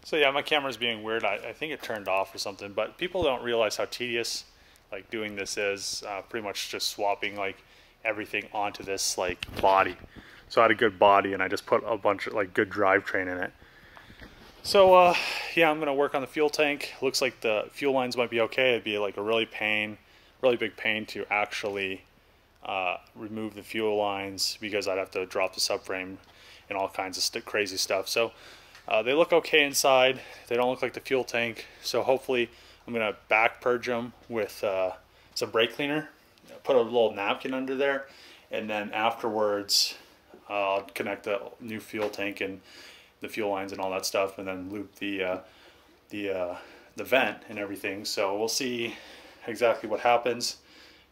So yeah, my camera's being weird. I think it turned off or something, but people don't realize how tedious like doing this is. Pretty much just swapping like everything onto this like body. So I had a good body and I just put a bunch of like good drivetrain in it. So yeah, I'm gonna work on the fuel tank. Looks like the fuel lines might be okay. It'd be like a really big pain to actually remove the fuel lines because I'd have to drop the subframe and all kinds of crazy stuff. So they look okay inside. They don't look like the fuel tank. So hopefully I'm gonna back purge them with some brake cleaner. Put a little napkin under there, and then afterwards I'll connect the new fuel tank and the fuel lines and all that stuff, and then loop the vent and everything. So we'll see exactly what happens,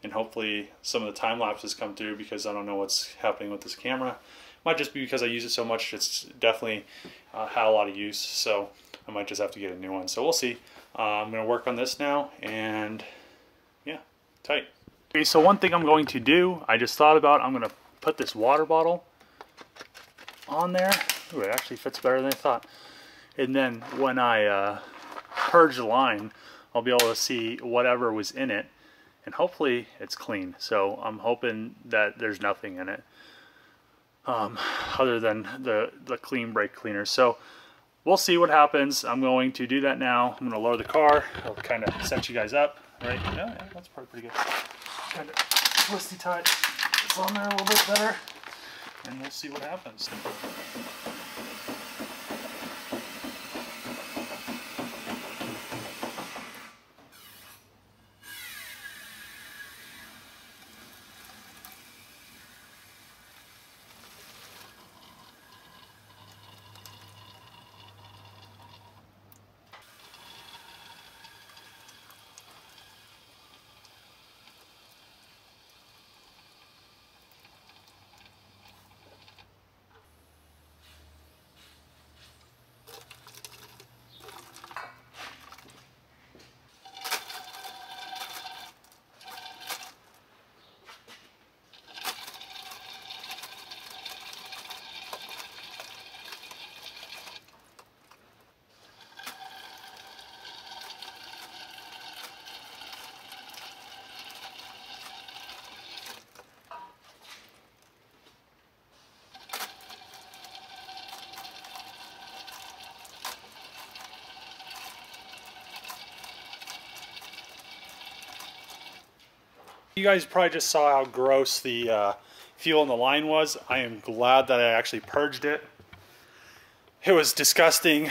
and hopefully some of the time lapses come through because I don't know what's happening with this camera. Might just be because I use it so much. It's definitely had a lot of use, so I might just have to get a new one. So we'll see. I'm going to work on this now, and yeah, tight. Okay, so one thing I'm going to do, I just thought about, I'm going to put this water bottle on there. Ooh, it actually fits better than I thought. And then when I purge the line, I'll be able to see whatever was in it, and hopefully it's clean. So I'm hoping that there's nothing in it other than the clean brake cleaner. So we'll see what happens. I'm going to do that now. I'm going to lower the car. I'll kind of set you guys up, right? Yeah, that's probably pretty good. Kind of twisty tight. It's on there a little bit better, and we'll see what happens. You guys probably just saw how gross the fuel in the line was. I am glad that I actually purged it. It was disgusting.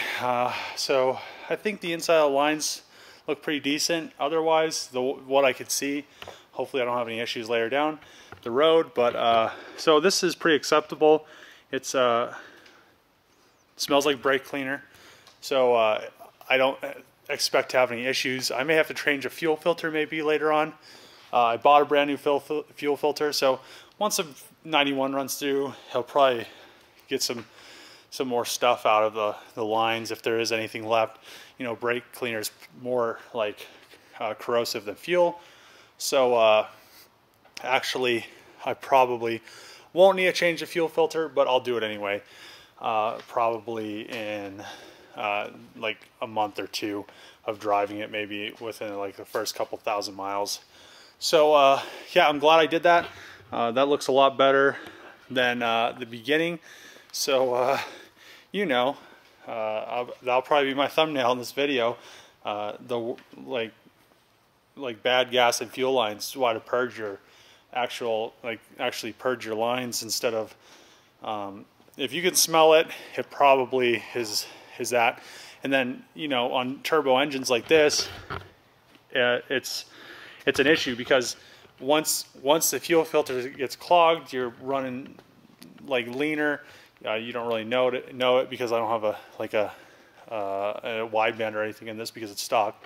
So I think the inside of the lines look pretty decent. Otherwise, what I could see, hopefully I don't have any issues later down the road. But so this is pretty acceptable. It's smells like brake cleaner. So I don't expect to have any issues. I may have to change a fuel filter maybe later on. I bought a brand new fuel filter, so once a 91 runs through, he'll probably get some more stuff out of the lines if there is anything left. You know, brake cleaner is more like corrosive than fuel. So actually, I probably won't need to change the fuel filter, but I'll do it anyway. Probably in like a month or two of driving it, maybe within like the first couple thousand miles. So yeah, I'm glad I did that. That looks a lot better than the beginning. So you know, that'll probably be my thumbnail in this video. The like bad gas and fuel lines. Why to purge your actually purge your lines instead of if you can smell it, it probably is that. And then, you know, on turbo engines like this, it's an issue because once the fuel filter gets clogged, you're running like leaner. You don't really know it because I don't have a wideband or anything in this because it's stock.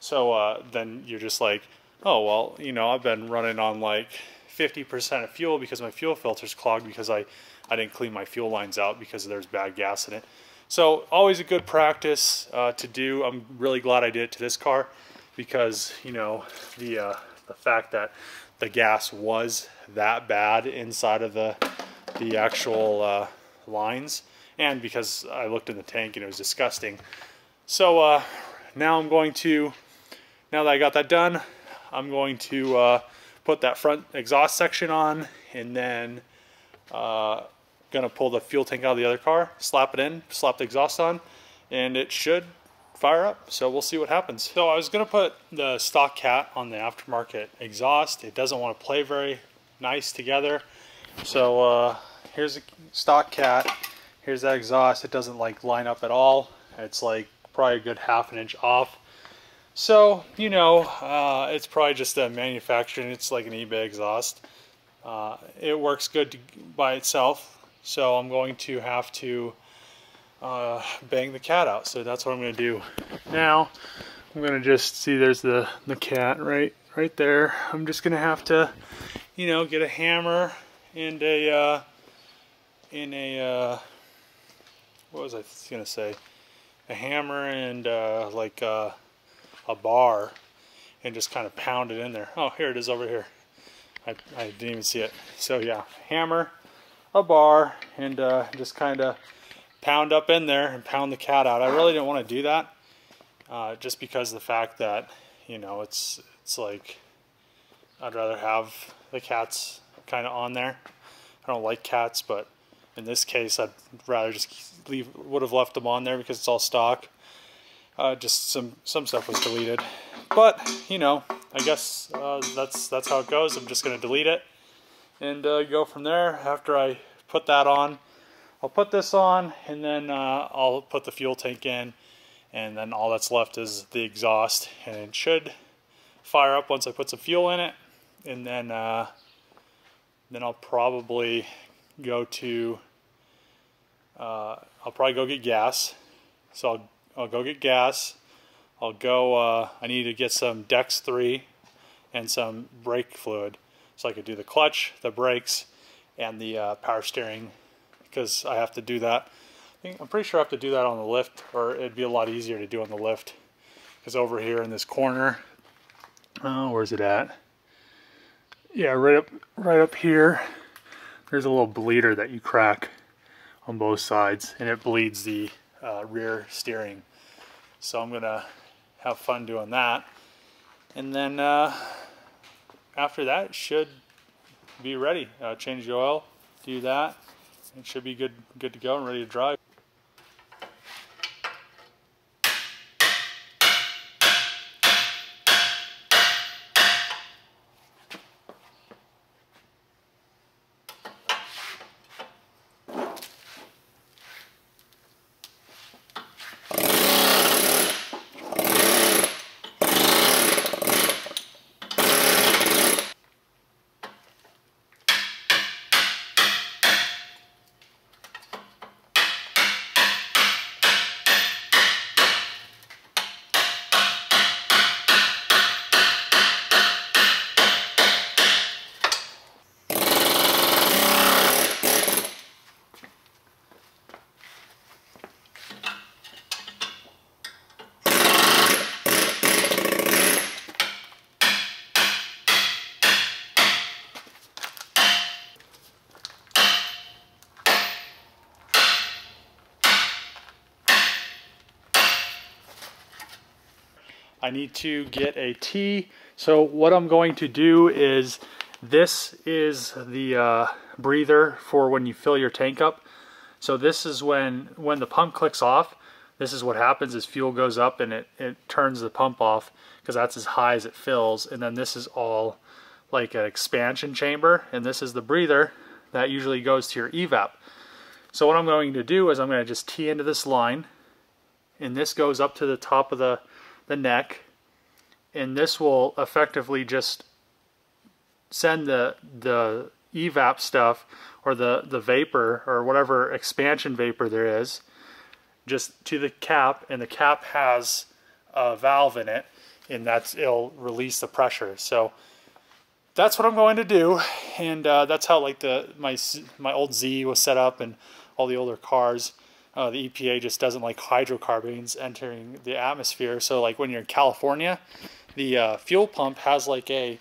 So then you're just like, oh well, you know, I've been running on like 50% of fuel because my fuel filter's clogged because I didn't clean my fuel lines out because there's bad gas in it. So always a good practice to do. I'm really glad I did it to this car because, you know, the fact that the gas was that bad inside of the actual lines, and because I looked in the tank and it was disgusting. So now I'm going to, now that I got that done, I'm going to put that front exhaust section on, and then gonna pull the fuel tank out of the other car, slap it in, slap the exhaust on, and it should fire up. So we'll see what happens. So I was gonna put the stock cat on the aftermarket exhaust. It doesn't want to play very nice together. So here's a stock cat, here's that exhaust. It doesn't like line up at all. It's like probably a good ½ inch off. So, you know, it's probably just a manufacturing, it's like an eBay exhaust. It works good by itself, so I'm going to have to bang the cat out. So that's what I'm going to do. Now, I'm going to just see there's the cat right there. I'm just going to have to, you know, get a hammer and a what was I going to say? A hammer and like a bar, and just kind of pound it in there. Oh, here it is over here. I didn't even see it. So yeah, hammer, a bar, and just kind of pound up in there and pound the cat out. I really didn't want to do that, just because of the fact that, you know, it's like I'd rather have the cats kind of on there. I don't like cats, but in this case, I'd rather just would have left them on there because it's all stock. Just some stuff was deleted, but you know, I guess that's how it goes. I'm just going to delete it and go from there. After I put that on, I'll put this on, and then I'll put the fuel tank in, and then all that's left is the exhaust, and it should fire up once I put some fuel in it. And then I'll probably go to I'll probably go get gas. So I'll go get gas. I'll go, I need to get some Dex 3 and some brake fluid so I could do the clutch, the brakes, and the power steering, because I have to do that. I'm pretty sure I have to do that on the lift, or it'd be a lot easier to do on the lift, because over here in this corner, where's it at? Yeah, right up here, there's a little bleeder that you crack on both sides, and it bleeds the rear steering. So I'm gonna have fun doing that, and then after that it should be ready. Change the oil, do that, it should be good to go and ready to drive. I need to get a T. So what I'm going to do is, this is the breather for when you fill your tank up. So this is when the pump clicks off, this is what happens is fuel goes up and it turns the pump off, because that's as high as it fills. And then this is all like an expansion chamber, and this is the breather that usually goes to your evap. So what I'm going to do is I'm going to just tee into this line, and this goes up to the top of the neck, and this will effectively just send the evap stuff, or the vapor, or whatever expansion vapor there is, just to the cap, and the cap has a valve in it, and it'll release the pressure. So that's what I'm going to do, and that's how like my old Z was set up, and all the older cars. The EPA just doesn't like hydrocarbons entering the atmosphere. So like when you're in California, the fuel pump has like a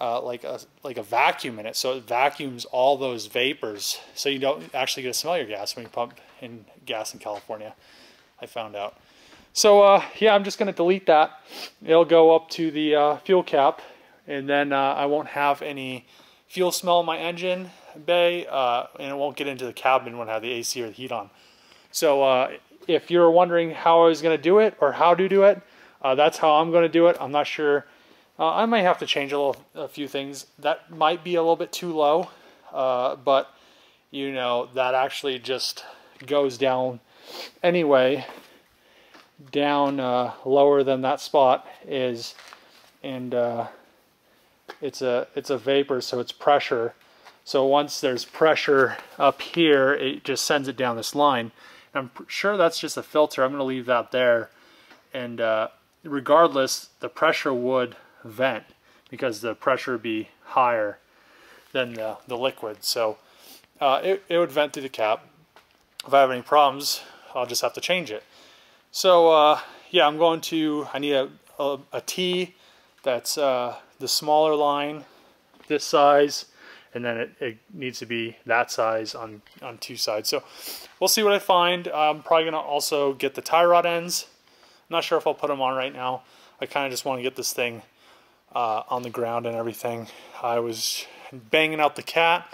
like a vacuum in it, so it vacuums all those vapors, so you don't actually get to smell your gas when you pump in gas in California. I found out. So yeah, I'm just going to delete that. It'll go up to the fuel cap, and then I won't have any fuel smell in my engine bay, and it won't get into the cabin when I have the AC or the heat on. So if you're wondering how I was going to do it or how to do it, that's how I'm going to do it. I'm not sure. I might have to change a few things. That might be a little bit too low, but you know, that actually just goes down anyway. Down lower than that spot is, and it's a vapor, so it's pressure. So once there's pressure up here, it just sends it down this line. And I'm sure that's just a filter. I'm going to leave that there, and regardless, the pressure would vent because the pressure would be higher than the liquid. So it would vent through the cap. If I have any problems, I'll just have to change it. So yeah, I need a T that's the smaller line, this size, and then it needs to be that size on two sides. So we'll see what I find. I'm probably going to also get the tie rod ends. I'm not sure if I'll put them on right now. I kind of just want to get this thing on the ground and everything. I was banging out the cat.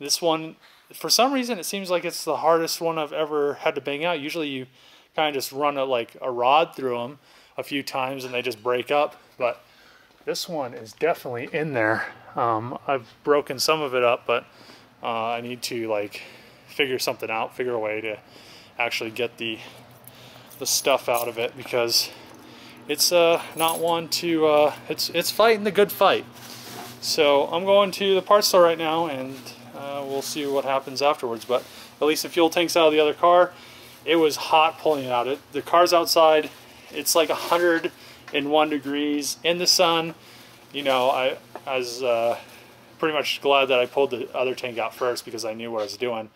This one, for some reason, it seems like it's the hardest one I've ever had to bang out. Usually you kind of just run like a rod through them a few times and they just break up, but this one is definitely in there. I've broken some of it up, but I need to like figure something out, figure a way to actually get the stuff out of it, because it's not one to it's fighting the good fight. So I'm going to the parts store right now, and we'll see what happens afterwards. But at least the fuel tank's out of the other car. It was hot pulling it out. The car's outside. It's like 101 degrees in the sun. You know, I was pretty much glad that I pulled the other tank out first, because I knew what I was doing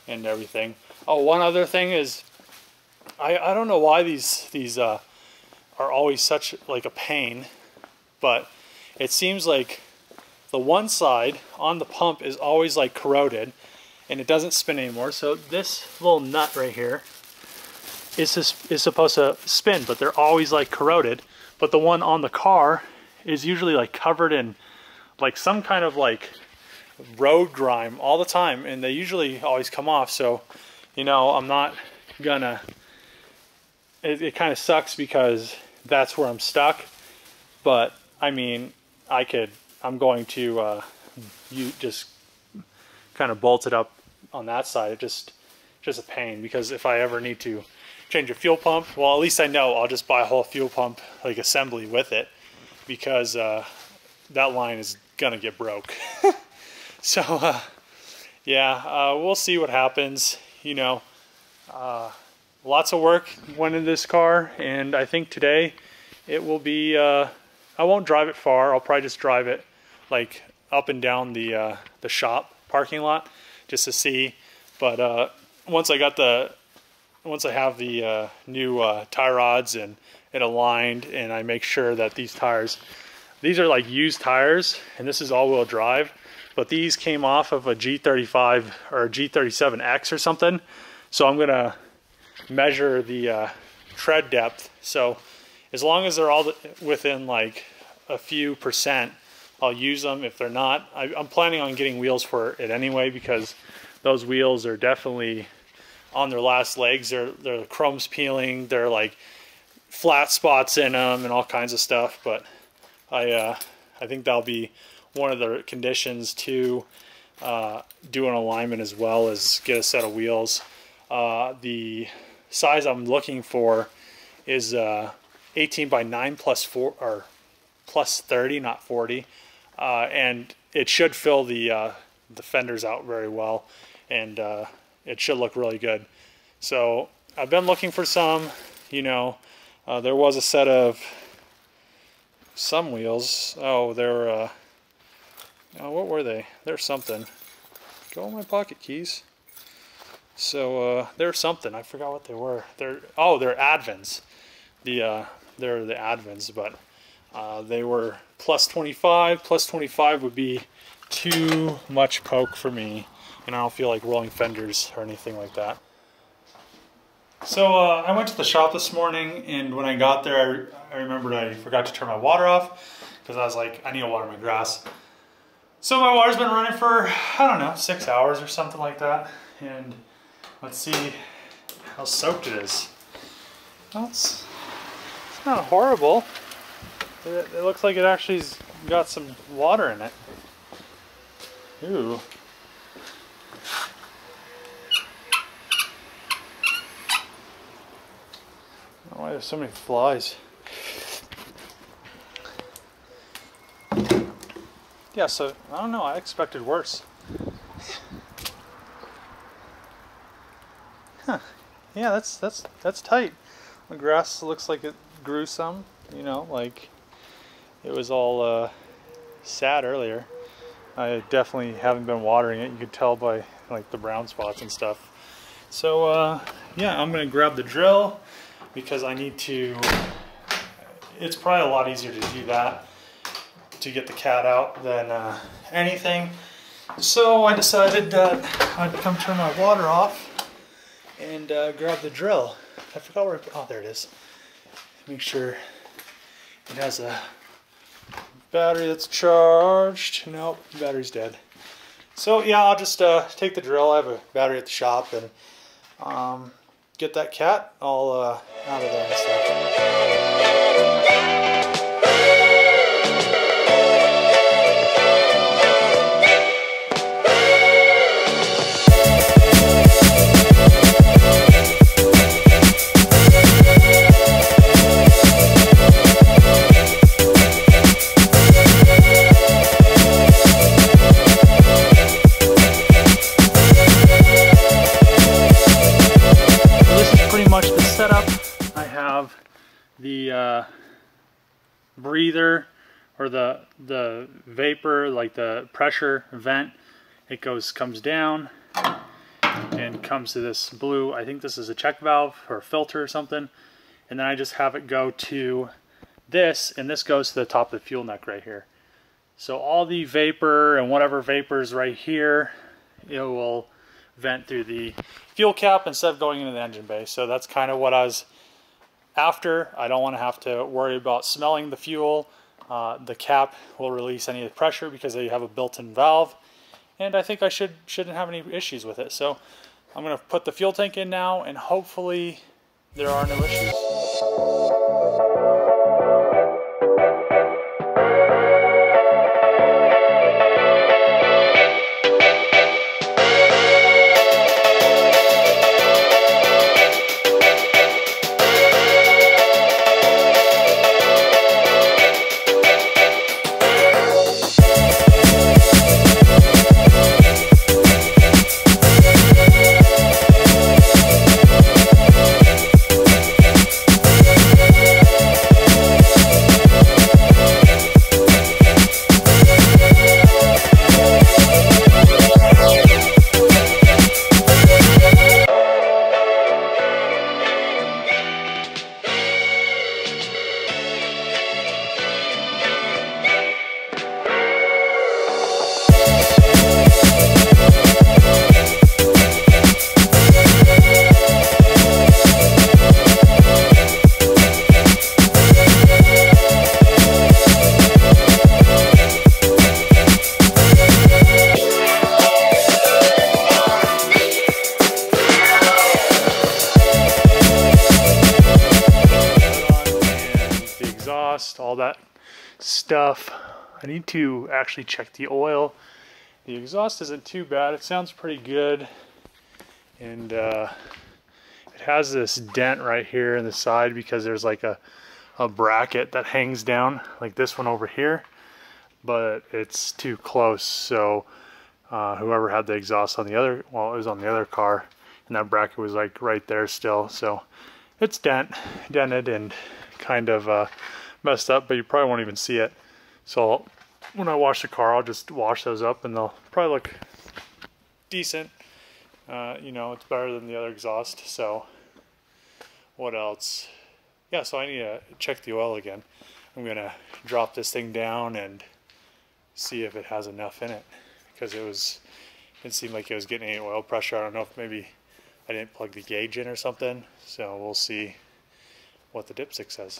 and everything. Oh, one other thing is, I don't know why these are always such like a pain, but it seems like the one side on the pump is always like corroded and it doesn't spin anymore. So this little nut right here is supposed to spin, but they're always like corroded. But the one on the car is usually like covered in like some kind of like road grime all the time, and they usually always come off. So, you know, I'm not gonna, it kind of sucks because that's where I'm stuck. But I mean, I'm going to you just kind of bolt it up on that side. It just a pain, because if I ever need to change a fuel pump, well, at least I know I'll just buy a whole fuel pump like assembly with it, because that line is gonna get broke. So yeah, we'll see what happens. You know, lots of work went in this car, and I think today it will be I won't drive it far. I'll probably just drive it like up and down the shop parking lot just to see. But once I have the new tie rods and it aligned, and I make sure that these are like used tires, and this is all-wheel drive, but these came off of a G35 or a G37X or something. So I'm gonna measure the tread depth. So as long as they're all within like a few percent, I'll use them. If they're not, I'm planning on getting wheels for it anyway, because those wheels are definitely on their last legs. They're chrome's peeling. They're like flat spots in them and all kinds of stuff. But I think that'll be one of the conditions to do an alignment, as well as get a set of wheels. The size I'm looking for is 18 by 9 plus 4 or plus 30, not 40, and it should fill the fenders out very well, and it should look really good. So I've been looking for some. You know, there was a set of some wheels. Oh, they're oh, what were they? They're something. Go in my pocket keys. So they're something. I forgot what they were. They're Advins. They're the Advins, but they were plus 25. Plus 25 would be too much poke for me, and I don't feel like rolling fenders or anything like that. So I went to the shop this morning, and when I got there, I remembered I forgot to turn my water off because I was like, I need to water my grass. So my water's been running for, I don't know, 6 hours or something like that. And let's see how soaked it is. Well, it's not horrible. It looks like it actually's got some water in it. Ooh. I don't know why there's so many flies. Yeah, so I don't know, I expected worse. Huh. Yeah, that's tight. The grass looks like it grew some, you know, like it was all sad earlier. I definitely haven't been watering it. You could tell by like the brown spots and stuff. So yeah, I'm gonna grab the drill because I need to, it's probably a lot easier to do that, to get the cat out, than anything. So I decided that I'd come turn my water off and grab the drill. I forgot where, oh, there it is. Make sure it has a battery that's charged. Nope, the battery's dead. So yeah, I'll just take the drill. I have a battery at the shop, and get that cat all out of there and stuff. The breather, or the vapor, like the pressure vent, it comes down and comes to this blue, I think this is a check valve or a filter or something, and then I just have it go to this, and this goes to the top of the fuel neck right here. So all the vapor and whatever vapor is right here, it will vent through the fuel cap instead of going into the engine bay. So that's kind of what I was after. I don't want to have to worry about smelling the fuel. The cap will release any of the pressure because they have a built-in valve, and I think I shouldn't have any issues with it. So I'm going to put the fuel tank in now, and hopefully there are no issues. All that stuff. I need to actually check the oil. The exhaust isn't too bad. It sounds pretty good, and it has this dent right here in the side because there's like a bracket that hangs down like this one over here, but it's too close, so whoever had the exhaust on the other, well, it was on the other car, and that bracket was like right there still, so it's dented and kind of messed up, but you probably won't even see it. So when I wash the car, I'll just wash those up and they'll probably look decent. You know, it's better than the other exhaust. So what else? Yeah, so I need to check the oil again. I'm gonna drop this thing down and see if it has enough in it, because it seemed like it was getting any oil pressure. I don't know if maybe I didn't plug the gauge in or something, so we'll see what the dipstick says.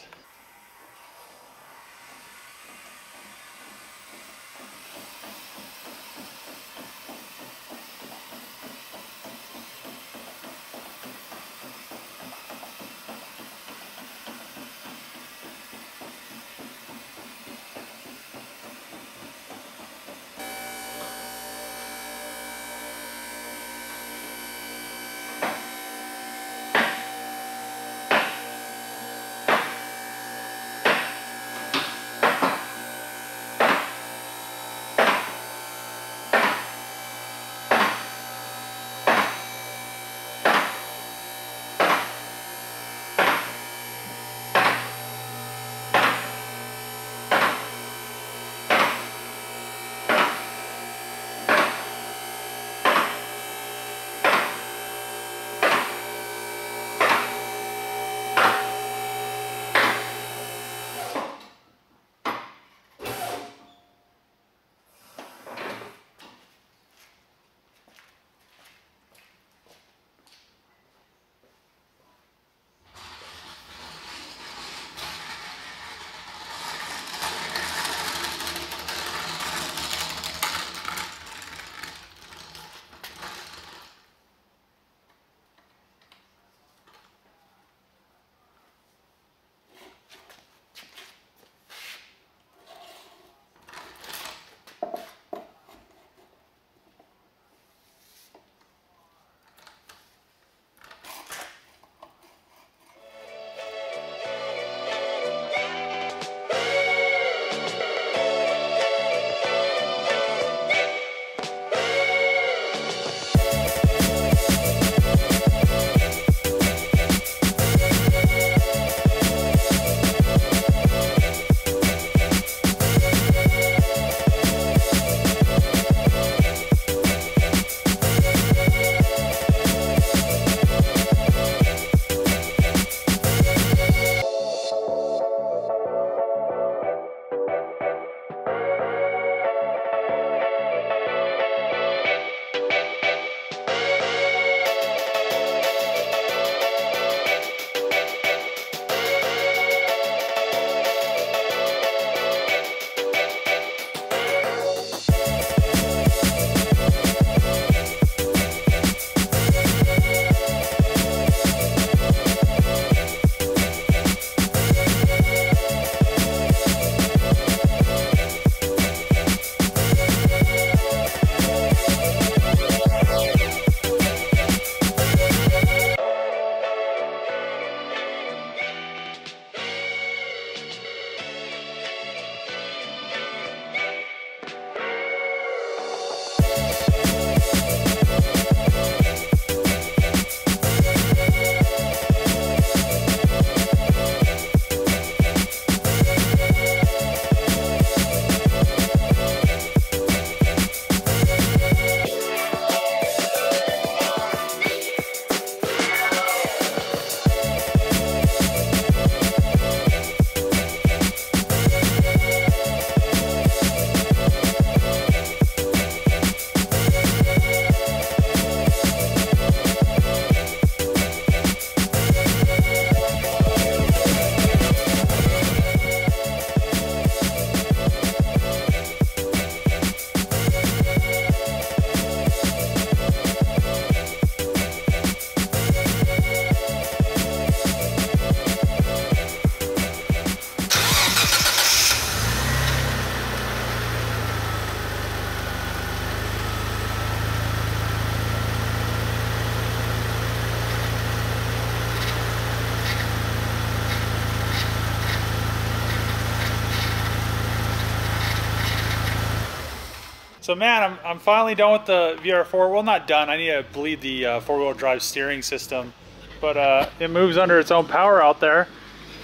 So man, I'm finally done with the VR4. Well, not done. I need to bleed the four-wheel drive steering system, but it moves under its own power out there,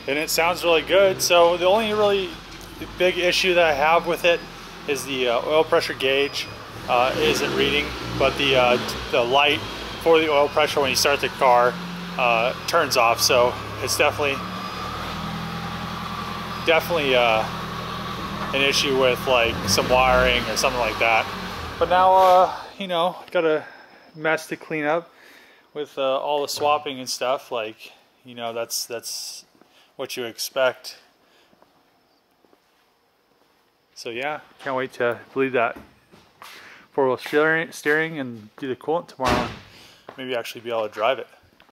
and it sounds really good. So the only really big issue that I have with it is the oil pressure gauge isn't reading, but the light for the oil pressure when you start the car turns off. So it's definitely definitely an issue with like some wiring or something like that. But now, you know, got a mess to clean up with all the swapping and stuff. Like, you know, that's what you expect. So yeah, can't wait to bleed that four-wheel steering and do the coolant tomorrow. And maybe actually be able to drive it.